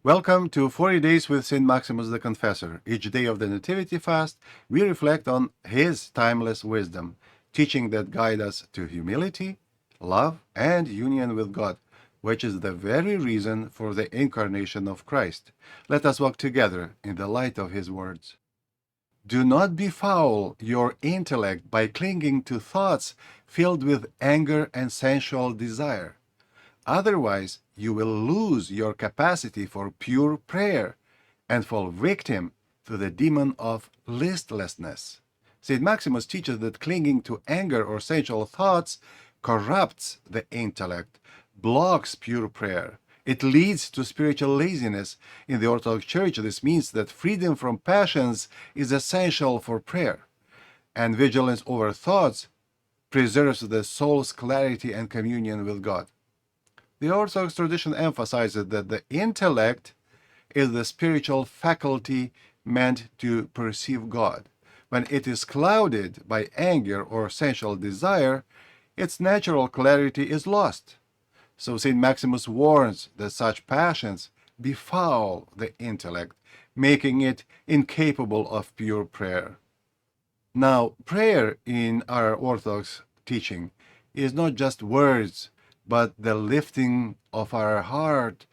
Welcome to 40 Days with St. Maximus the Confessor. Each day of the Nativity Fast, we reflect on his timeless wisdom, teaching that guide us to humility, love, and union with God, which is the very reason for the incarnation of Christ. Let us walk together in the light of his words. Do not befoul your intellect by clinging to thoughts filled with anger and sensual desire. Otherwise, you will lose your capacity for pure prayer and fall victim to the demon of listlessness. St. Maximus teaches that clinging to anger or sensual thoughts corrupts the intellect, blocks pure prayer. It leads to spiritual laziness. In the Orthodox Church, this means that freedom from passions is essential for prayer, and vigilance over thoughts preserves the soul's clarity and communion with God. The Orthodox tradition emphasizes that the intellect is the spiritual faculty meant to perceive God. When it is clouded by anger or sensual desire, its natural clarity is lost. So St. Maximus warns that such passions befoul the intellect, making it incapable of pure prayer. Now, prayer in our Orthodox teaching is not just words, but the lifting of our heart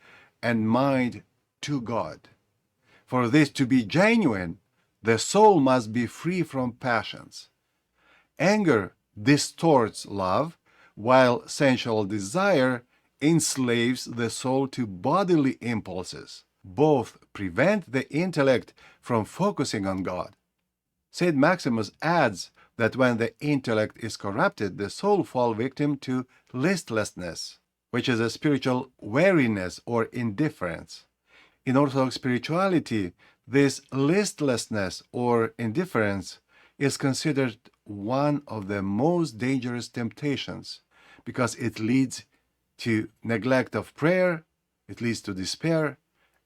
and mind to God. For this to be genuine, the soul must be free from passions. Anger distorts love, while sensual desire enslaves the soul to bodily impulses. Both prevent the intellect from focusing on God. St. Maximus adds that when the intellect is corrupted, the soul falls victim to listlessness, which is a spiritual weariness or indifference. In Orthodox spirituality, this listlessness or indifference is considered one of the most dangerous temptations because it leads to neglect of prayer, it leads to despair,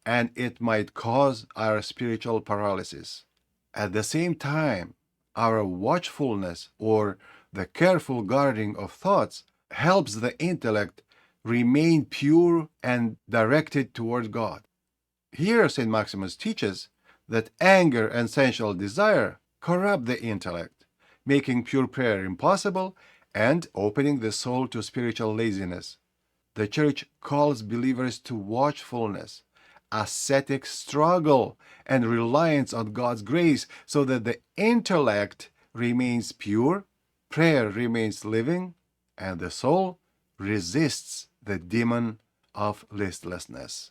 and it might cause our spiritual paralysis. At the same time, our watchfulness or the careful guarding of thoughts helps the intellect remain pure and directed toward God. Here, St. Maximus teaches that anger and sensual desire corrupt the intellect, making pure prayer impossible and opening the soul to spiritual laziness. The Church calls believers to watchfulness, ascetic struggle, and reliance on God's grace so that the intellect remains pure, prayer remains living, and the soul resists the demon of listlessness.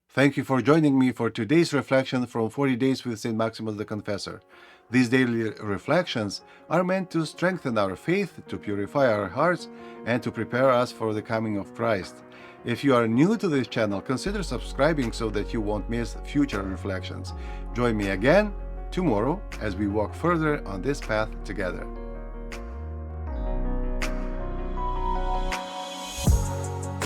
Thank you for joining me for today's reflection from 40 Days with St. Maximus the Confessor. These daily reflections are meant to strengthen our faith, to purify our hearts, and to prepare us for the coming of Christ. If you are new to this channel, consider subscribing so that you won't miss future reflections. Join me again tomorrow as we walk further on this path together.